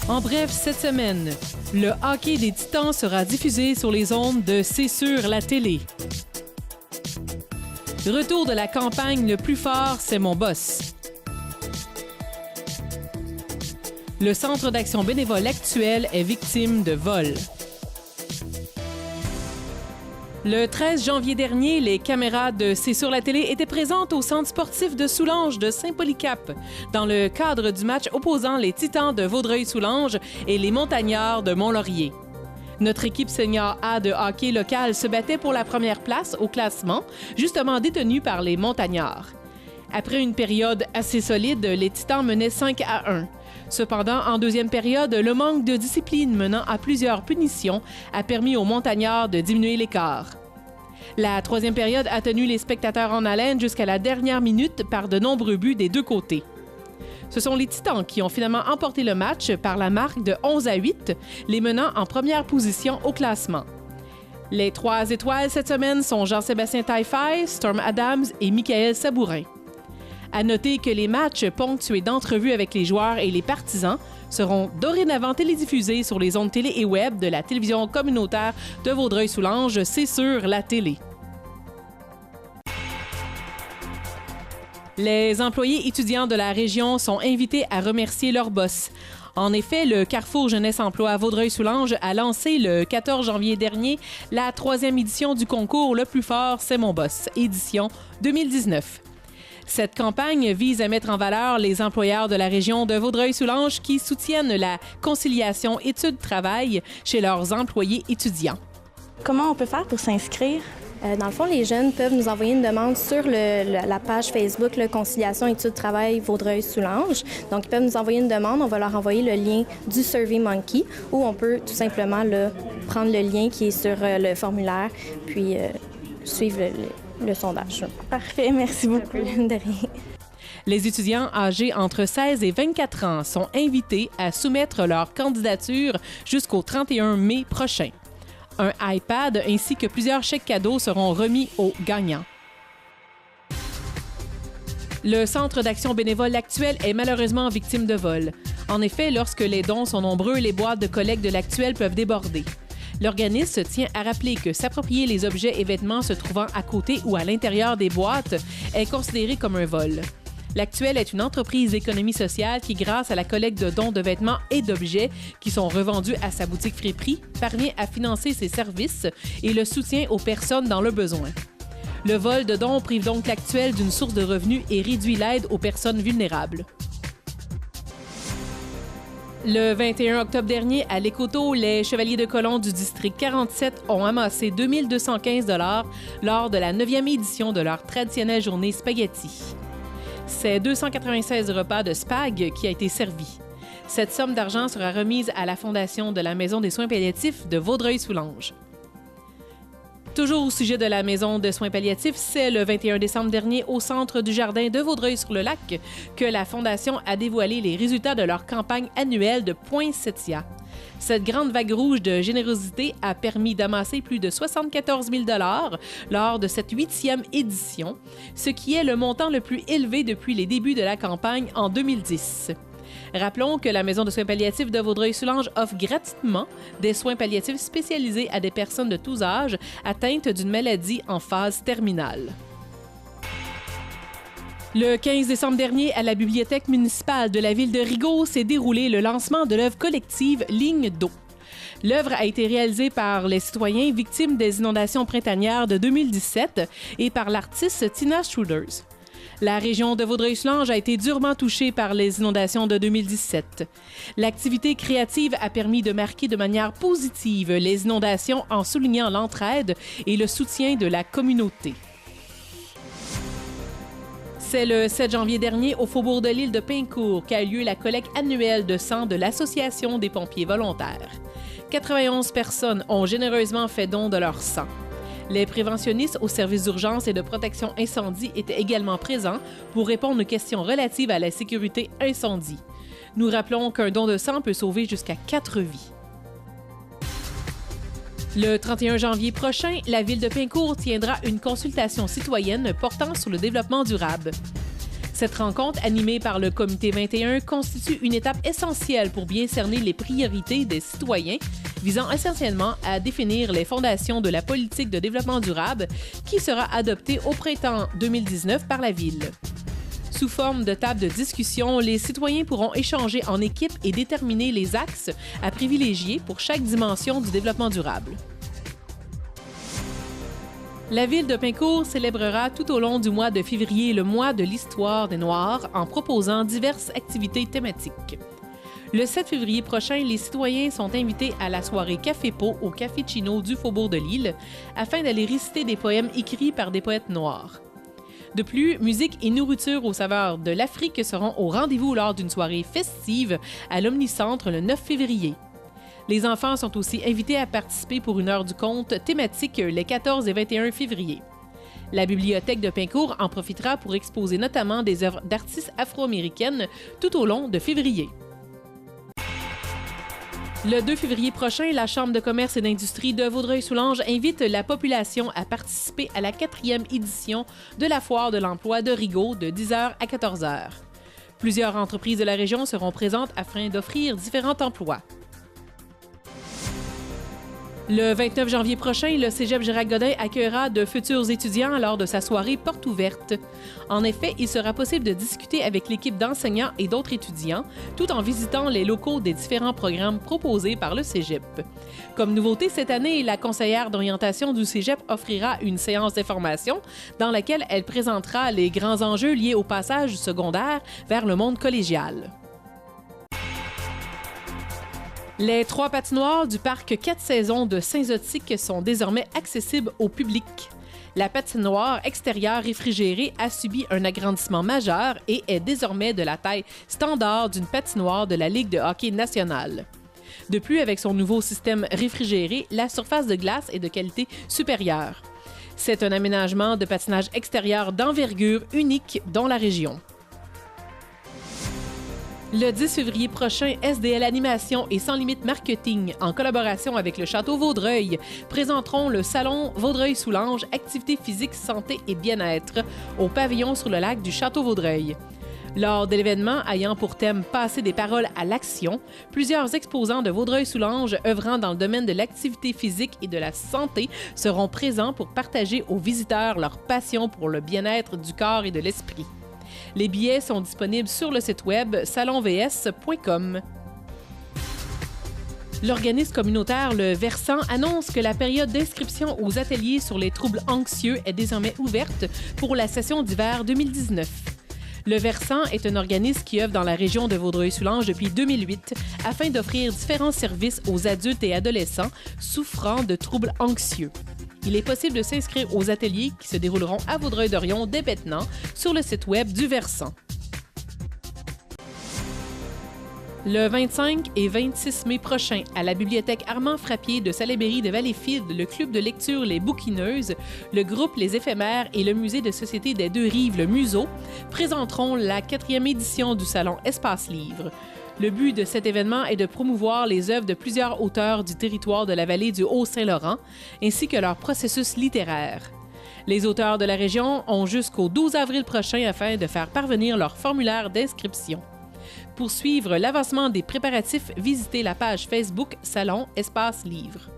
En bref, cette semaine, le hockey des Titans sera diffusé sur les ondes de C'est sûr la télé. Retour de la campagne Le plus fort, c'est mon boss. Le Centre d'action bénévole actuel est victime de vol. Le 13 janvier dernier, les caméras de C'est sur la télé étaient présentes au centre sportif de Soulanges de Saint-Polycap dans le cadre du match opposant les Titans de Vaudreuil-Soulanges et les Montagnards de Mont-Laurier. Notre équipe senior A de hockey local se battait pour la première place au classement, justement détenue par les Montagnards. Après une période assez solide, les Titans menaient 5-1. Cependant, en deuxième période, le manque de discipline menant à plusieurs punitions a permis aux Montagnards de diminuer l'écart. La troisième période a tenu les spectateurs en haleine jusqu'à la dernière minute par de nombreux buts des deux côtés. Ce sont les Titans qui ont finalement emporté le match par la marque de 11-8, les menant en première position au classement. Les 3 étoiles cette semaine sont Jean-Sébastien Taillefer, Storm Adams et Michael Sabourin. À noter que les matchs ponctués d'entrevues avec les joueurs et les partisans seront dorénavant télédiffusés sur les ondes télé et web de la télévision communautaire de Vaudreuil-Soulanges, C'est sûr la télé. Les employés étudiants de la région sont invités à remercier leur boss. En effet, le Carrefour Jeunesse Emploi à Vaudreuil-Soulanges a lancé le 14 janvier dernier la 3e édition du concours Le plus fort, c'est mon boss, édition 2019. Cette campagne vise à mettre en valeur les employeurs de la région de Vaudreuil-Soulanges qui soutiennent la conciliation études-travail chez leurs employés étudiants. Comment on peut faire pour s'inscrire? Dans le fond, les jeunes peuvent nous envoyer une demande sur la page Facebook le Conciliation Études-Travail Vaudreuil-Soulanges. Donc, ils peuvent nous envoyer une demande. On va leur envoyer le lien du SurveyMonkey ou on peut tout simplement prendre le lien qui est sur le formulaire puis suivre le sondage. Parfait, merci beaucoup. De rien. Les étudiants âgés entre 16 et 24 ans sont invités à soumettre leur candidature jusqu'au 31 mai prochain. Un iPad ainsi que plusieurs chèques cadeaux seront remis aux gagnants. Le Centre d'action bénévole actuel est malheureusement victime de vol. En effet, lorsque les dons sont nombreux, les boîtes de collecte de l'actuel peuvent déborder. L'organisme tient à rappeler que s'approprier les objets et vêtements se trouvant à côté ou à l'intérieur des boîtes est considéré comme un vol. L'Actuel est une entreprise d'économie sociale qui, grâce à la collecte de dons de vêtements et d'objets qui sont revendus à sa boutique Friperie, parvient à financer ses services et le soutien aux personnes dans le besoin. Le vol de dons prive donc l'Actuel d'une source de revenus et réduit l'aide aux personnes vulnérables. Le 21 octobre dernier, à l'Écoto, les Chevaliers de Colomb du district 47 ont amassé 2 215 $ lors de la 9e édition de leur traditionnelle journée spaghetti. C'est 296 repas de spag qui a été servi. Cette somme d'argent sera remise à la Fondation de la Maison des soins palliatifs de Vaudreuil-Soulanges. Toujours au sujet de la Maison de soins palliatifs, c'est le 21 décembre dernier au Centre du Jardin de Vaudreuil-sur-le-Lac que la Fondation a dévoilé les résultats de leur campagne annuelle de Poinsettia. Cette grande vague rouge de générosité a permis d'amasser plus de 74 000 $ lors de cette 8e édition, ce qui est le montant le plus élevé depuis les débuts de la campagne en 2010. Rappelons que la Maison de soins palliatifs de Vaudreuil-Soulanges offre gratuitement des soins palliatifs spécialisés à des personnes de tous âges atteintes d'une maladie en phase terminale. Le 15 décembre dernier, à la bibliothèque municipale de la ville de Rigaud, s'est déroulé le lancement de l'œuvre collective Ligne d'eau. L'œuvre a été réalisée par les citoyens victimes des inondations printanières de 2017 et par l'artiste Tina Struders. La région de Vaudreuil-Soulanges a été durement touchée par les inondations de 2017. L'activité créative a permis de marquer de manière positive les inondations en soulignant l'entraide et le soutien de la communauté. C'est le 7 janvier dernier, au faubourg de l'île de Pincourt, qu'a eu lieu la collecte annuelle de sang de l'Association des pompiers volontaires. 91 personnes ont généreusement fait don de leur sang. Les préventionnistes au service d'urgence et de protection incendie étaient également présents pour répondre aux questions relatives à la sécurité incendie. Nous rappelons qu'un don de sang peut sauver jusqu'à 4 vies. Le 31 janvier prochain, la ville de Pincourt tiendra une consultation citoyenne portant sur le développement durable. Cette rencontre, animée par le Comité 21, constitue une étape essentielle pour bien cerner les priorités des citoyens, visant essentiellement à définir les fondations de la politique de développement durable qui sera adoptée au printemps 2019 par la Ville. Sous forme de table de discussion, les citoyens pourront échanger en équipe et déterminer les axes à privilégier pour chaque dimension du développement durable. La Ville de Pincourt célébrera tout au long du mois de février le mois de l'histoire des Noirs en proposant diverses activités thématiques. Le 7 février prochain, les citoyens sont invités à la soirée Café Pot au Café Chino du Faubourg de Lille afin d'aller réciter des poèmes écrits par des poètes noirs. De plus, musique et nourriture aux saveurs de l'Afrique seront au rendez-vous lors d'une soirée festive à l'Omnicentre le 9 février. Les enfants sont aussi invités à participer pour une heure du conte thématique les 14 et 21 février. La Bibliothèque de Pincourt en profitera pour exposer notamment des œuvres d'artistes afro-américaines tout au long de février. Le 2 février prochain, la Chambre de commerce et d'industrie de Vaudreuil-Soulanges invite la population à participer à la 4e édition de la Foire de l'emploi de Rigaud de 10h à 14h. Plusieurs entreprises de la région seront présentes afin d'offrir différents emplois. Le 29 janvier prochain, le Cégep Gérald-Godin accueillera de futurs étudiants lors de sa soirée porte ouverte. En effet, il sera possible de discuter avec l'équipe d'enseignants et d'autres étudiants, tout en visitant les locaux des différents programmes proposés par le Cégep. Comme nouveauté cette année, la conseillère d'orientation du Cégep offrira une séance d'information dans laquelle elle présentera les grands enjeux liés au passage du secondaire vers le monde collégial. Les 3 patinoires du parc 4 saisons de Saint-Zotique sont désormais accessibles au public. La patinoire extérieure réfrigérée a subi un agrandissement majeur et est désormais de la taille standard d'une patinoire de la Ligue de hockey nationale. De plus, avec son nouveau système réfrigéré, la surface de glace est de qualité supérieure. C'est un aménagement de patinage extérieur d'envergure unique dans la région. Le 10 février prochain, SDL Animation et Sans Limite Marketing, en collaboration avec le Château Vaudreuil, présenteront le Salon Vaudreuil-Soulanges Activités physiques, santé et bien-être au pavillon sur le lac du Château Vaudreuil. Lors de l'événement ayant pour thème « Passer des paroles à l'action », plusieurs exposants de Vaudreuil-Soulanges œuvrant dans le domaine de l'activité physique et de la santé seront présents pour partager aux visiteurs leur passion pour le bien-être du corps et de l'esprit. Les billets sont disponibles sur le site web salonvs.com. L'organisme communautaire Le Versant annonce que la période d'inscription aux ateliers sur les troubles anxieux est désormais ouverte pour la session d'hiver 2019. Le Versant est un organisme qui œuvre dans la région de Vaudreuil-Soulanges depuis 2008 afin d'offrir différents services aux adultes et adolescents souffrant de troubles anxieux. Il est possible de s'inscrire aux ateliers qui se dérouleront à Vaudreuil-Dorion dès maintenant sur le site web du Versant. Le 25 et 26 mai prochain, à la bibliothèque Armand Frappier de Salaberry de Valleyfield, le club de lecture Les Bouquineuses, le groupe Les Éphémères et le musée de société des Deux Rives, le Museau, présenteront la 4e édition du salon Espace Livre. Le but de cet événement est de promouvoir les œuvres de plusieurs auteurs du territoire de la vallée du Haut-Saint-Laurent, ainsi que leur processus littéraire. Les auteurs de la région ont jusqu'au 12 avril prochain afin de faire parvenir leur formulaire d'inscription. Pour suivre l'avancement des préparatifs, visitez la page Facebook Salon Espace Livre.